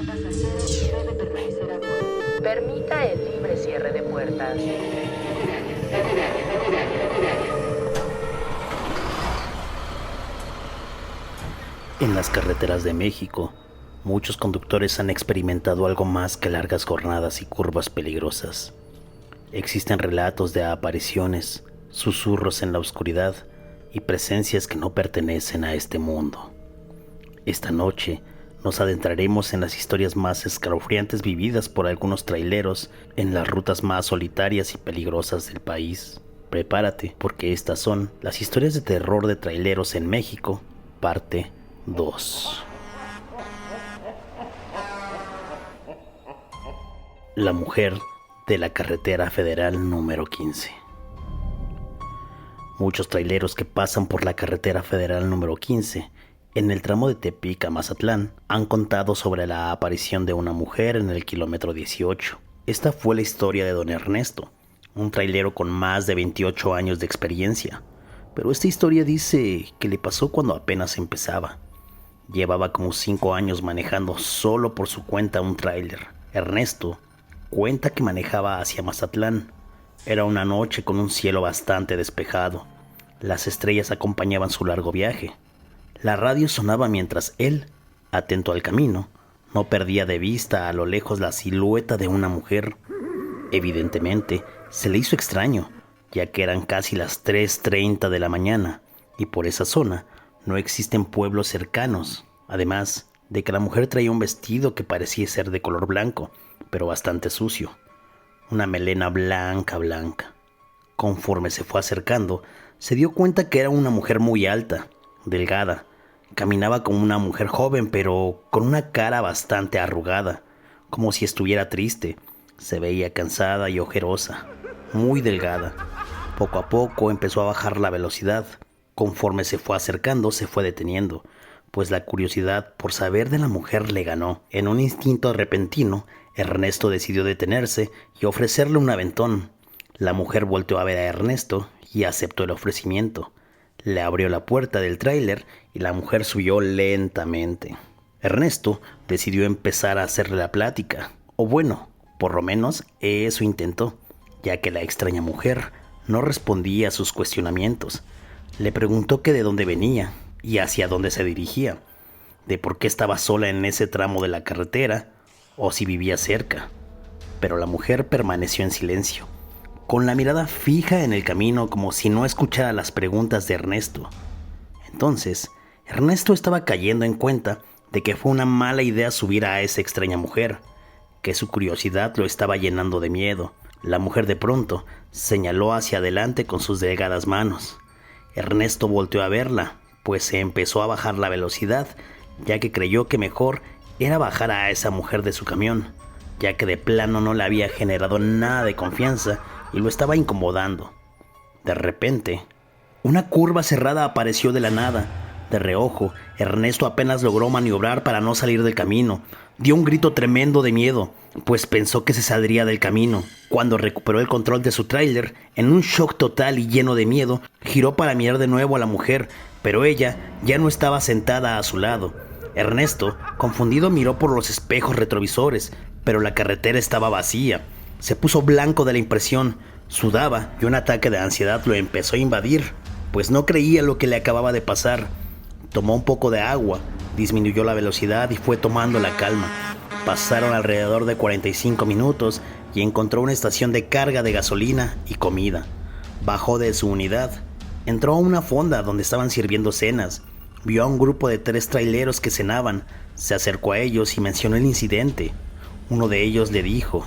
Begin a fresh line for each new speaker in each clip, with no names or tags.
Pasajeros debe permanecer a bordo. Permita el libre cierre de puertas.
En las carreteras de México, muchos conductores han experimentado algo más que largas jornadas y curvas peligrosas. Existen relatos de apariciones, susurros en la oscuridad y presencias que no pertenecen a este mundo. Esta noche nos adentraremos en las historias más escalofriantes vividas por algunos traileros en las rutas más solitarias y peligrosas del país. Prepárate, porque estas son las historias de terror de traileros en México, parte 2. La mujer de la carretera federal número 15. Muchos traileros que pasan por la carretera federal número 15 en el tramo de Tepic a Mazatlán han contado sobre la aparición de una mujer en el kilómetro 18. Esta fue la historia de don Ernesto, un trailero con más de 28 años de experiencia, pero esta historia dice que le pasó cuando apenas empezaba. Llevaba como 5 años manejando solo por su cuenta un tráiler. Ernesto cuenta que manejaba hacia Mazatlán. Era una noche con un cielo bastante despejado. Las estrellas acompañaban su largo viaje. La radio sonaba mientras él, atento al camino, no perdía de vista a lo lejos la silueta de una mujer. Evidentemente, se le hizo extraño, ya que eran casi las 3:30 de la mañana, y por esa zona no existen pueblos cercanos, además de que la mujer traía un vestido que parecía ser de color blanco, pero bastante sucio. Una melena blanca. Conforme se fue acercando, se dio cuenta que era una mujer muy alta, delgada. Caminaba como una mujer joven, pero con una cara bastante arrugada, como si estuviera triste. Se veía cansada y ojerosa, muy delgada. Poco a poco empezó a bajar la velocidad. Conforme se fue acercando, se fue deteniendo, pues la curiosidad por saber de la mujer le ganó. En un instinto repentino, Ernesto decidió detenerse y ofrecerle un aventón. La mujer volteó a ver a Ernesto y aceptó el ofrecimiento. Le abrió la puerta del tráiler y la mujer subió lentamente. Ernesto decidió empezar a hacerle la plática, o bueno, por lo menos eso intentó, ya que la extraña mujer no respondía a sus cuestionamientos. Le preguntó que de dónde venía y hacia dónde se dirigía, de por qué estaba sola en ese tramo de la carretera o si vivía cerca. Pero la mujer permaneció en silencio, con la mirada fija en el camino como si no escuchara las preguntas de Ernesto. Entonces, Ernesto estaba cayendo en cuenta de que fue una mala idea subir a esa extraña mujer, que su curiosidad lo estaba llenando de miedo. La mujer de pronto señaló hacia adelante con sus delgadas manos. Ernesto volteó a verla, pues se empezó a bajar la velocidad, ya que creyó que mejor era bajar a esa mujer de su camión, ya que de plano no le había generado nada de confianza y lo estaba incomodando. De repente, una curva cerrada apareció de la nada. De reojo, Ernesto apenas logró maniobrar para no salir del camino. Dio un grito tremendo de miedo, pues pensó que se saldría del camino. Cuando recuperó el control de su tráiler, en un shock total y lleno de miedo, giró para mirar de nuevo a la mujer, pero ella ya no estaba sentada a su lado. Ernesto, confundido, miró por los espejos retrovisores, pero la carretera estaba vacía. Se puso blanco de la impresión, sudaba y un ataque de ansiedad lo empezó a invadir, pues no creía lo que le acababa de pasar. Tomó un poco de agua, disminuyó la velocidad y fue tomando la calma. Pasaron alrededor de 45 minutos y encontró una estación de carga de gasolina y comida. Bajó de su unidad, entró a una fonda donde estaban sirviendo cenas. Vio a un grupo de 3 traileros que cenaban. Se acercó a ellos y mencionó el incidente. Uno de ellos le dijo: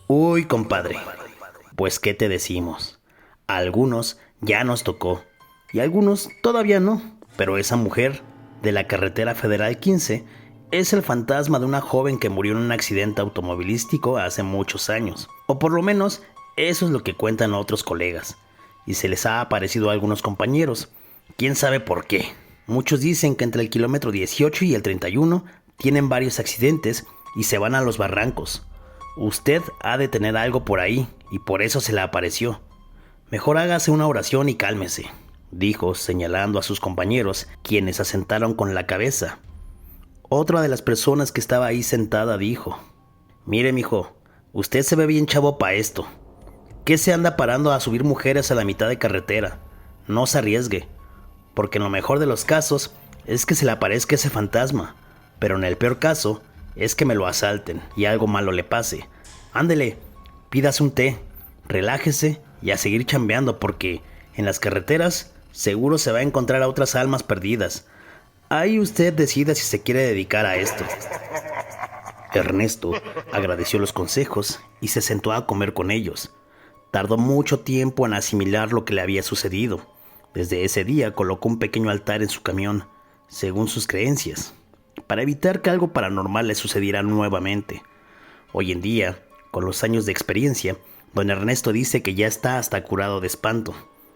«Uy, compadre, pues ¿qué te decimos? A algunos ya nos tocó y a algunos todavía no, pero esa mujer de la carretera federal 15 es el fantasma de una joven que murió en un accidente automovilístico hace muchos años, o por lo menos eso es lo que cuentan otros colegas, y se les ha aparecido a algunos compañeros. ¿Quién sabe por qué? Muchos dicen que entre el kilómetro 18 y el 31 tienen varios accidentes y se van a los barrancos. Usted ha de tener algo por ahí y por eso se le apareció. Mejor hágase una oración y cálmese», dijo, señalando a sus compañeros, quienes asentaron con la cabeza. Otra de las personas que estaba ahí sentada dijo: «Mire, mijo, usted se ve bien chavo para esto. ¿Qué se anda parando a subir mujeres a la mitad de carretera? No se arriesgue, porque en lo mejor de los casos es que se le aparezca ese fantasma, pero en el peor caso es que me lo asalten y algo malo le pase. Ándele, pídase un té, relájese y a seguir chambeando, porque en las carreteras seguro se va a encontrar a otras almas perdidas. Ahí usted decida si se quiere dedicar a esto». Ernesto agradeció los consejos y se sentó a comer con ellos. Tardó mucho tiempo en asimilar lo que le había sucedido. Desde ese día colocó un pequeño altar en su camión, según sus creencias, para evitar que algo paranormal le sucediera nuevamente. Hoy en día, con los años de experiencia, don Ernesto dice que ya está hasta curado de espanto,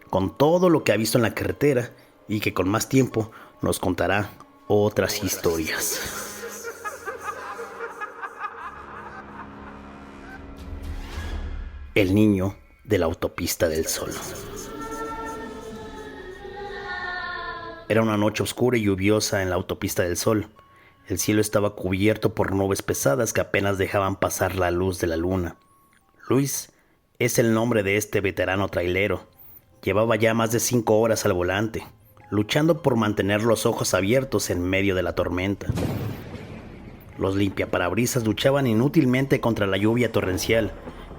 con todo lo que ha visto en la carretera, y que con más tiempo nos contará otras historias. El niño de la autopista del sol. Era una noche oscura y lluviosa en la autopista del sol. El cielo estaba cubierto por nubes pesadas que apenas dejaban pasar la luz de la luna. Luis es el nombre de este veterano trailero. Llevaba ya más de 5 horas al volante, luchando por mantener los ojos abiertos en medio de la tormenta. Los limpiaparabrisas luchaban inútilmente contra la lluvia torrencial,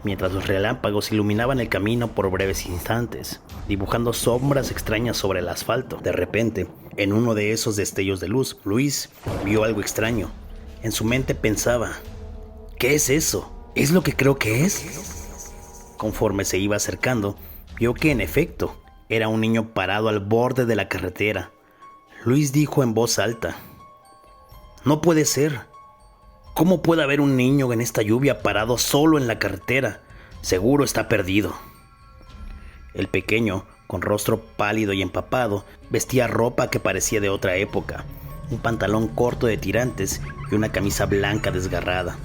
mientras los relámpagos iluminaban el camino por breves instantes, dibujando sombras extrañas sobre el asfalto. De repente, en uno de esos destellos de luz, Luis vio algo extraño. En su mente pensaba: ¿qué es eso? ¿Es lo que creo que es? Conforme se iba acercando, vio que en efecto era un niño parado al borde de la carretera. Luis dijo en voz alta: «No puede ser. ¿Cómo puede haber un niño en esta lluvia parado solo en la carretera? Seguro está perdido». El pequeño, con rostro pálido y empapado, vestía ropa que parecía de otra época, un pantalón corto de tirantes y una camisa blanca desgarrada.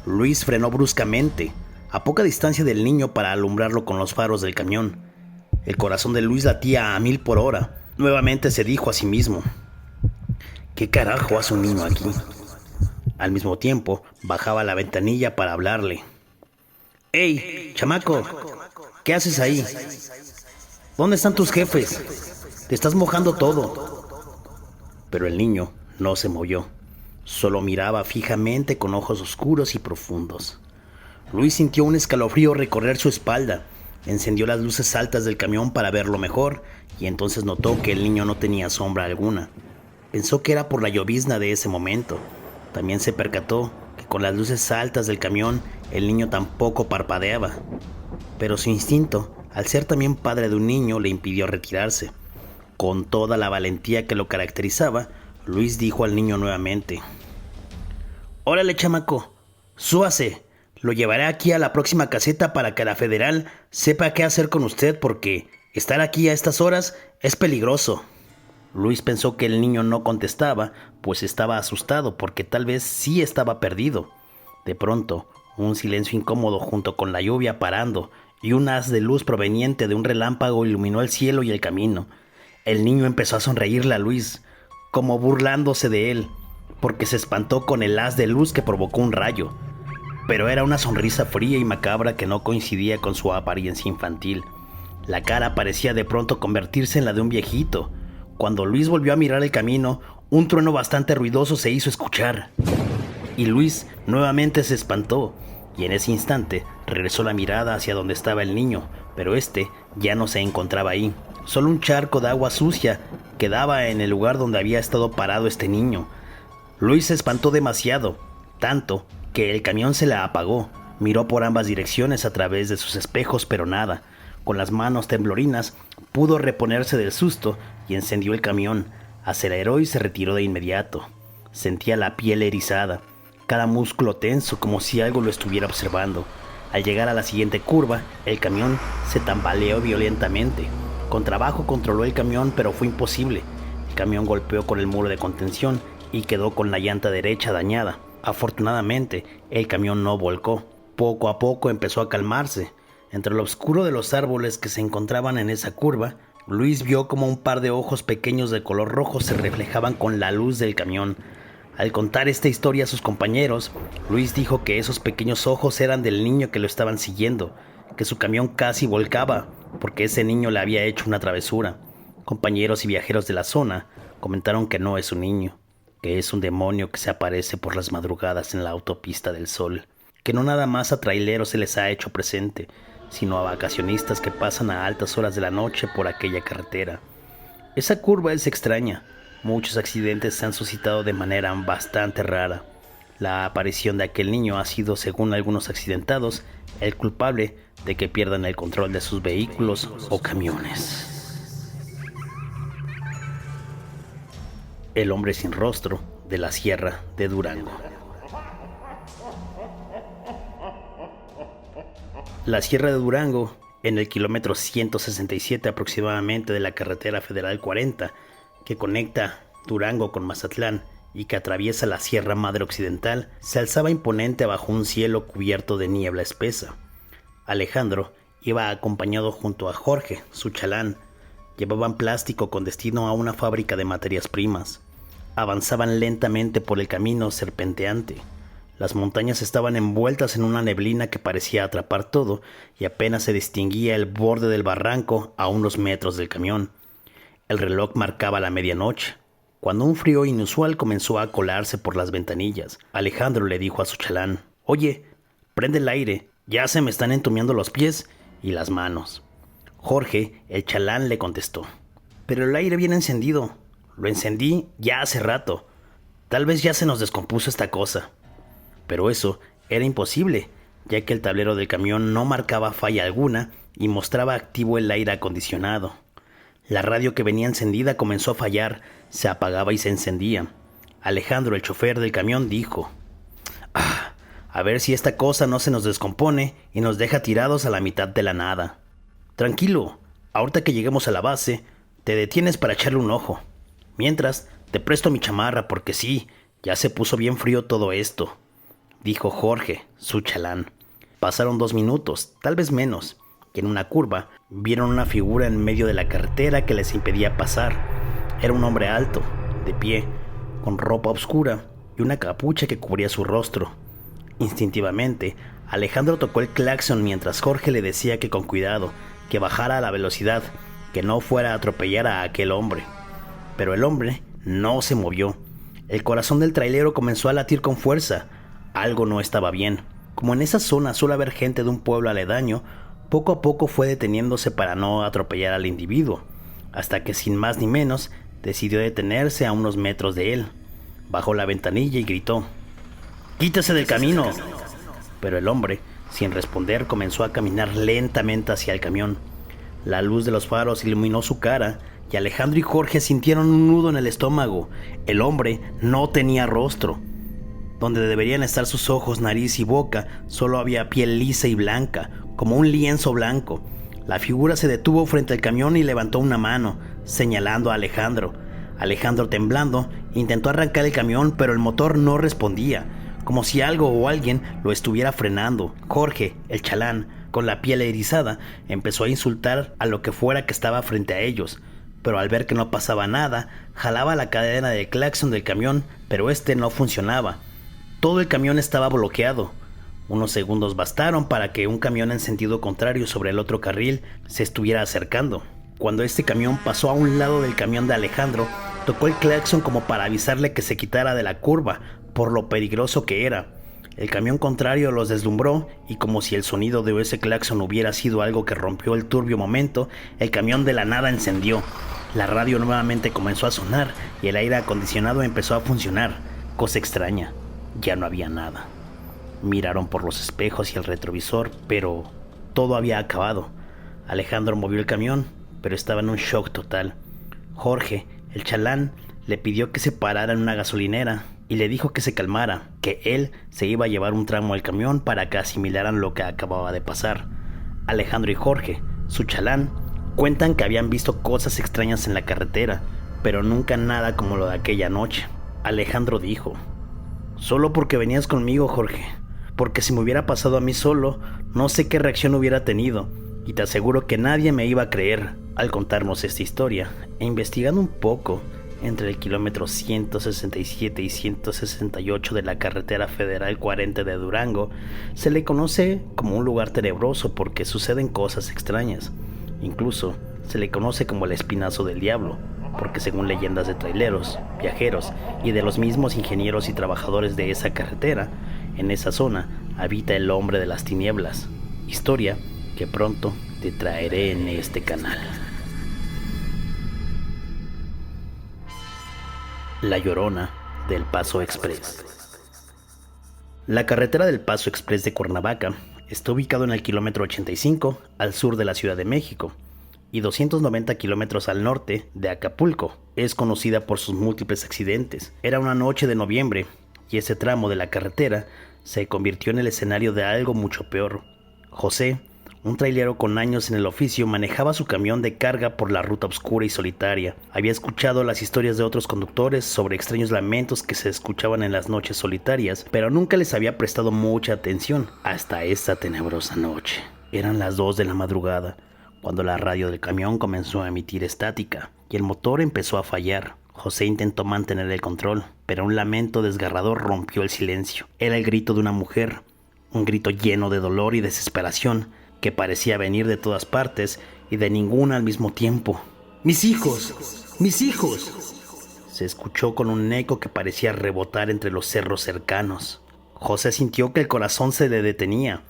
Luis frenó bruscamente, a poca distancia del niño, para alumbrarlo con los faros del camión. El corazón de Luis latía a 1000 por hora. Nuevamente se dijo a sí mismo: «¿Qué carajo hace un niño aquí?». Al mismo tiempo, bajaba la ventanilla para hablarle. «¡Hey, chamaco! ¿Qué haces ahí? ¿Dónde están tus jefes? Te estás mojando todo». Pero el niño no se movió. Solo miraba fijamente con ojos oscuros y profundos. Luis sintió un escalofrío recorrer su espalda. Encendió las luces altas del camión para verlo mejor, y entonces notó que el niño no tenía sombra alguna. Pensó que era por la llovizna de ese momento. También se percató que con las luces altas del camión el niño tampoco parpadeaba. Pero su instinto, al ser también padre de un niño, le impidió retirarse. Con toda la valentía que lo caracterizaba, Luis dijo al niño nuevamente: «Órale, chamaco, súbase. Lo llevaré aquí a la próxima caseta para que la federal sepa qué hacer con usted, porque estar aquí a estas horas es peligroso». Luis pensó que el niño no contestaba, pues estaba asustado porque tal vez sí estaba perdido. De pronto, un silencio incómodo junto con la lluvia parando y un haz de luz proveniente de un relámpago iluminó el cielo y el camino. El niño empezó a sonreírle a Luis, como burlándose de él, porque se espantó con el haz de luz que provocó un rayo. Pero era una sonrisa fría y macabra que no coincidía con su apariencia infantil. La cara parecía de pronto convertirse en la de un viejito. Cuando Luis volvió a mirar el camino, un trueno bastante ruidoso se hizo escuchar. Y Luis nuevamente se espantó, y en ese instante regresó la mirada hacia donde estaba el niño, pero este ya no se encontraba ahí. Solo un charco de agua sucia quedaba en el lugar donde había estado parado este niño. Luis se espantó demasiado, tanto que el camión se la apagó. Miró por ambas direcciones a través de sus espejos, pero nada. Con las manos temblorinas pudo reponerse del susto y encendió el camión, aceleró y se retiró de inmediato. Sentía la piel erizada, cada músculo tenso, como si algo lo estuviera observando. Al llegar a la siguiente curva, el camión se tambaleó violentamente. Con trabajo controló el camión, pero fue imposible. El camión golpeó con el muro de contención y quedó con la llanta derecha dañada. Afortunadamente, el camión no volcó. Poco a poco empezó a calmarse. Entre lo oscuro de los árboles que se encontraban en esa curva, Luis vio como un par de ojos pequeños de color rojo se reflejaban con la luz del camión. Al contar esta historia a sus compañeros, Luis dijo que esos pequeños ojos eran del niño que lo estaban siguiendo, que su camión casi volcaba porque ese niño le había hecho una travesura. Compañeros y viajeros de la zona comentaron que no es un niño, que es un demonio que se aparece por las madrugadas en la autopista del Sol, que no nada más a traileros se les ha hecho presente, sino a vacacionistas que pasan a altas horas de la noche por aquella carretera. Esa curva es extraña. Muchos accidentes se han suscitado de manera bastante rara. La aparición de aquel niño ha sido, según algunos accidentados, el culpable de que pierdan el control de sus vehículos o camiones. El hombre sin rostro de la Sierra de Durango. La Sierra de Durango, en el kilómetro 167 aproximadamente de la carretera federal 40, que conecta Durango con Mazatlán y que atraviesa la Sierra Madre Occidental, se alzaba imponente bajo un cielo cubierto de niebla espesa. Alejandro iba acompañado junto a Jorge, su chalán. Llevaban plástico con destino a una fábrica de materias primas. Avanzaban lentamente por el camino serpenteante. Las montañas estaban envueltas en una neblina que parecía atrapar todo y apenas se distinguía el borde del barranco a unos metros del camión. El reloj marcaba la medianoche, cuando un frío inusual comenzó a colarse por las ventanillas. Alejandro le dijo a su chalán: «Oye, prende el aire, ya se me están entumiendo los pies y las manos». Jorge, el chalán, le contestó: «Pero el aire viene encendido, lo encendí ya hace rato, tal vez ya se nos descompuso esta cosa». Pero eso era imposible, ya que el tablero del camión no marcaba falla alguna y mostraba activo el aire acondicionado. La radio que venía encendida comenzó a fallar, se apagaba y se encendía. Alejandro, el chofer del camión, dijo: «A ver si esta cosa no se nos descompone y nos deja tirados a la mitad de la nada». «Tranquilo, ahorita que lleguemos a la base, te detienes para echarle un ojo. Mientras, te presto mi chamarra porque sí, ya se puso bien frío todo esto», dijo Jorge, su chalán. Pasaron 2 minutos, tal vez menos, y en una curva vieron una figura en medio de la carretera que les impedía pasar. Era un hombre alto, de pie, con ropa oscura y una capucha que cubría su rostro. Instintivamente, Alejandro tocó el claxon mientras Jorge le decía que con cuidado, que bajara la velocidad, que no fuera a atropellar a aquel hombre. Pero el hombre no se movió. El corazón del trailero comenzó a latir con fuerza. Algo no estaba bien. Como en esa zona suele haber gente de un pueblo aledaño, poco a poco fue deteniéndose para no atropellar al individuo, hasta que sin más ni menos decidió detenerse a unos metros de él. Bajó la ventanilla y gritó: «¡Quítese del camino!». Pero el hombre, sin responder, comenzó a caminar lentamente hacia el camión. La luz de los faros iluminó su cara y Alejandro y Jorge sintieron un nudo en el estómago. El hombre no tenía rostro. Donde deberían estar sus ojos, nariz y boca, solo había piel lisa y blanca, como un lienzo blanco. La figura se detuvo frente al camión y levantó una mano, señalando a Alejandro. Alejandro, temblando, intentó arrancar el camión, pero el motor no respondía, como si algo o alguien lo estuviera frenando. Jorge, el chalán, con la piel erizada, empezó a insultar a lo que fuera que estaba frente a ellos, pero al ver que no pasaba nada, jalaba la cadena del claxon del camión, pero este no funcionaba. Todo el camión estaba bloqueado. Unos segundos bastaron para que un camión en sentido contrario sobre el otro carril se estuviera acercando. Cuando este camión pasó a un lado del camión de Alejandro, tocó el claxon como para avisarle que se quitara de la curva, por lo peligroso que era. El camión contrario los deslumbró y, como si el sonido de ese claxon hubiera sido algo que rompió el turbio momento, el camión de la nada encendió. La radio nuevamente comenzó a sonar y el aire acondicionado empezó a funcionar. Cosa extraña, ya no había nada. Miraron por los espejos y el retrovisor, pero todo había acabado. Alejandro movió el camión, pero estaba en un shock total. Jorge, el chalán, le pidió que se parara en una gasolinera y le dijo que se calmara, que él se iba a llevar un tramo al camión para que asimilaran lo que acababa de pasar. Alejandro y Jorge, su chalán, cuentan que habían visto cosas extrañas en la carretera, pero nunca nada como lo de aquella noche. Alejandro dijo: «Solo porque venías conmigo, Jorge, porque si me hubiera pasado a mí solo, no sé qué reacción hubiera tenido, y te aseguro que nadie me iba a creer». Al contarnos esta historia, e investigando un poco, entre el kilómetro 167 y 168 de la carretera federal 40 de Durango, se le conoce como un lugar tenebroso porque suceden cosas extrañas. Incluso se le conoce como el Espinazo del Diablo, porque según leyendas de traileros, viajeros y de los mismos ingenieros y trabajadores de esa carretera, en esa zona habita el hombre de las tinieblas, historia que pronto te traeré en este canal. La Llorona del Paso Express. La carretera del Paso Express de Cuernavaca está ubicado en el kilómetro 85 al sur de la Ciudad de México y 290 kilómetros al norte de Acapulco. Es conocida por sus múltiples accidentes. Era una noche de noviembre y ese tramo de la carretera se convirtió en el escenario de algo mucho peor. José, un trailero con años en el oficio, manejaba su camión de carga por la ruta oscura y solitaria. Había escuchado las historias de otros conductores sobre extraños lamentos que se escuchaban en las noches solitarias, pero nunca les había prestado mucha atención hasta esta tenebrosa noche. Eran las 2 de la madrugada, cuando la radio del camión comenzó a emitir estática y el motor empezó a fallar. José intentó mantener el control, pero un lamento desgarrador rompió el silencio. Era el grito de una mujer, un grito lleno de dolor y desesperación, que parecía venir de todas partes y de ninguna al mismo tiempo. ¡Mis hijos! ¡Mis hijos! Se escuchó con un eco que parecía rebotar entre los cerros cercanos. José sintió que el corazón se le detenía.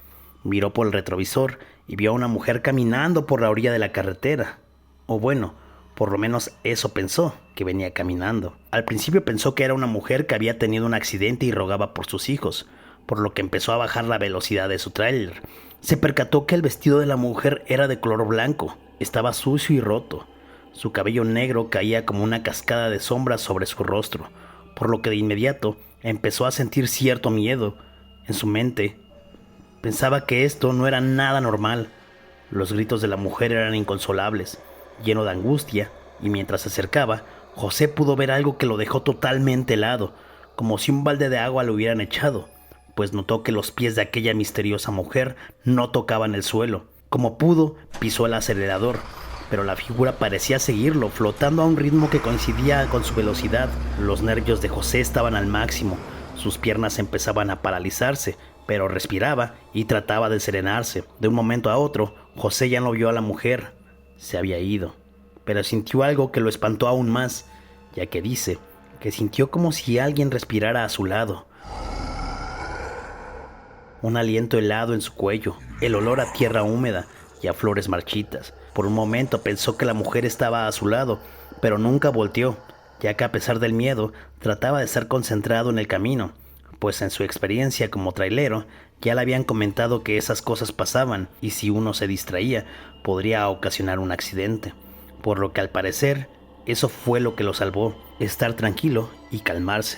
Miró por el retrovisor y vio a una mujer caminando por la orilla de la carretera. O bueno, por lo menos eso pensó, que venía caminando. Al principio pensó que era una mujer que había tenido un accidente y rogaba por sus hijos, por lo que empezó a bajar la velocidad de su tráiler. Se percató que el vestido de la mujer era de color blanco, estaba sucio y roto. Su cabello negro caía como una cascada de sombras sobre su rostro, por lo que de inmediato empezó a sentir cierto miedo. En su mente pensaba que esto no era nada normal. Los gritos de la mujer eran inconsolables, lleno de angustia, y mientras se acercaba, José pudo ver algo que lo dejó totalmente helado, como si un balde de agua lo hubieran echado, pues notó que los pies de aquella misteriosa mujer no tocaban el suelo. Como pudo, pisó el acelerador, pero la figura parecía seguirlo, flotando a un ritmo que coincidía con su velocidad. Los nervios de José estaban al máximo, sus piernas empezaban a paralizarse, pero respiraba y trataba de serenarse. De un momento a otro, José ya no vio a la mujer. Se había ido, pero sintió algo que lo espantó aún más, ya que dice que sintió como si alguien respirara a su lado. Un aliento helado en su cuello, el olor a tierra húmeda y a flores marchitas. Por un momento pensó que la mujer estaba a su lado, pero nunca volteó, ya que a pesar del miedo, trataba de estar concentrado en el camino, pues en su experiencia como trailero, ya le habían comentado que esas cosas pasaban y si uno se distraía, podría ocasionar un accidente. Por lo que al parecer, eso fue lo que lo salvó, estar tranquilo y calmarse.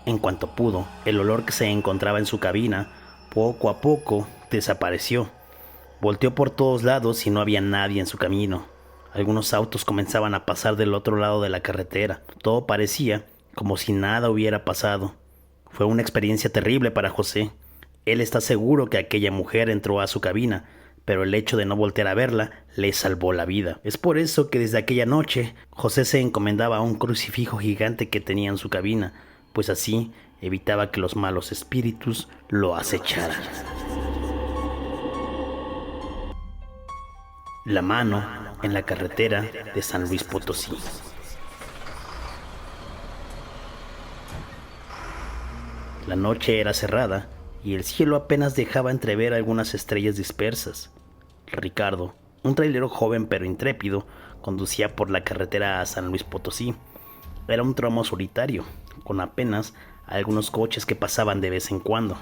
En cuanto pudo, el olor que se encontraba en su cabina, poco a poco, desapareció. Volteó por todos lados y no había nadie en su camino. Algunos autos comenzaban a pasar del otro lado de la carretera. Todo parecía como si nada hubiera pasado. Fue una experiencia terrible para José. Él está seguro que aquella mujer entró a su cabina, pero el hecho de no voltear a verla le salvó la vida. Es por eso que desde aquella noche, José se encomendaba a un crucifijo gigante que tenía en su cabina, pues así evitaba que los malos espíritus lo acecharan. La mano en la carretera de San Luis Potosí. La noche era cerrada y el cielo apenas dejaba entrever algunas estrellas dispersas. Ricardo, un trailero joven pero intrépido, conducía por la carretera a San Luis Potosí. Era un tramo solitario, con apenas algunos coches que pasaban de vez en cuando.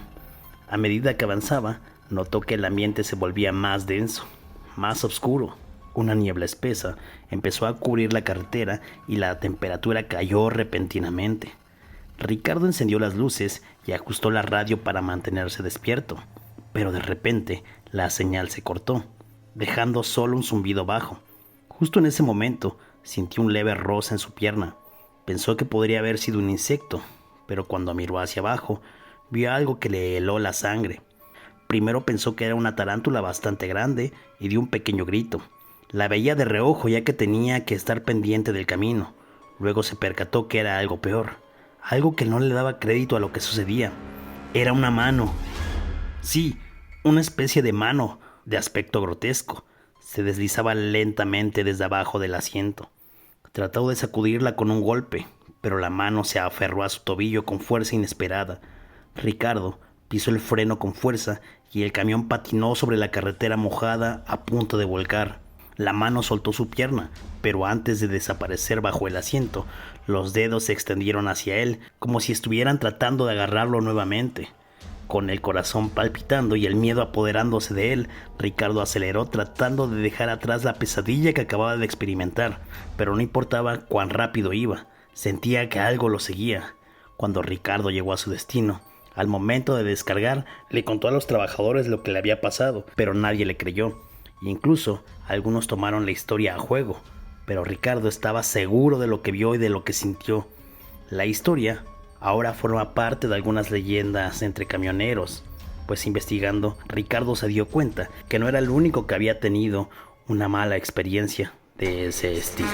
A medida que avanzaba, notó que el ambiente se volvía más denso, más oscuro. Una niebla espesa empezó a cubrir la carretera y la temperatura cayó repentinamente. Ricardo encendió las luces y ajustó la radio para mantenerse despierto, pero de repente la señal se cortó, dejando solo un zumbido bajo. Justo en ese momento sintió un leve roce en su pierna. Pensó que podría haber sido un insecto, pero cuando miró hacia abajo, vio algo que le heló la sangre. Primero pensó que era una tarántula bastante grande y dio un pequeño grito. La veía de reojo ya que tenía que estar pendiente del camino. Luego se percató que era algo peor, algo que no le daba crédito a lo que sucedía. Era una mano. Sí, una especie de mano, de aspecto grotesco. Se deslizaba lentamente desde abajo del asiento. Trató de sacudirla con un golpe, pero la mano se aferró a su tobillo con fuerza inesperada. Ricardo pisó el freno con fuerza y el camión patinó sobre la carretera mojada a punto de volcar. La mano soltó su pierna, pero antes de desaparecer bajo el asiento, los dedos se extendieron hacia él como si estuvieran tratando de agarrarlo nuevamente. Con el corazón palpitando y el miedo apoderándose de él, Ricardo aceleró tratando de dejar atrás la pesadilla que acababa de experimentar, pero no importaba cuán rápido iba, sentía que algo lo seguía. Cuando Ricardo llegó a su destino, al momento de descargar, le contó a los trabajadores lo que le había pasado, pero nadie le creyó. Incluso algunos tomaron la historia a juego, pero Ricardo estaba seguro de lo que vio y de lo que sintió. La historia ahora forma parte de algunas leyendas entre camioneros, pues investigando, Ricardo se dio cuenta que no era el único que había tenido una mala experiencia de ese estilo.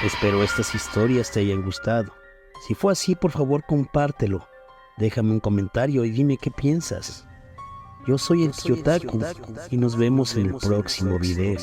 Espero estas historias te hayan gustado. Si fue así, por favor compártelo. Déjame un comentario y dime qué piensas. Yo soy el Tío Taku y nos vemos en el próximo video.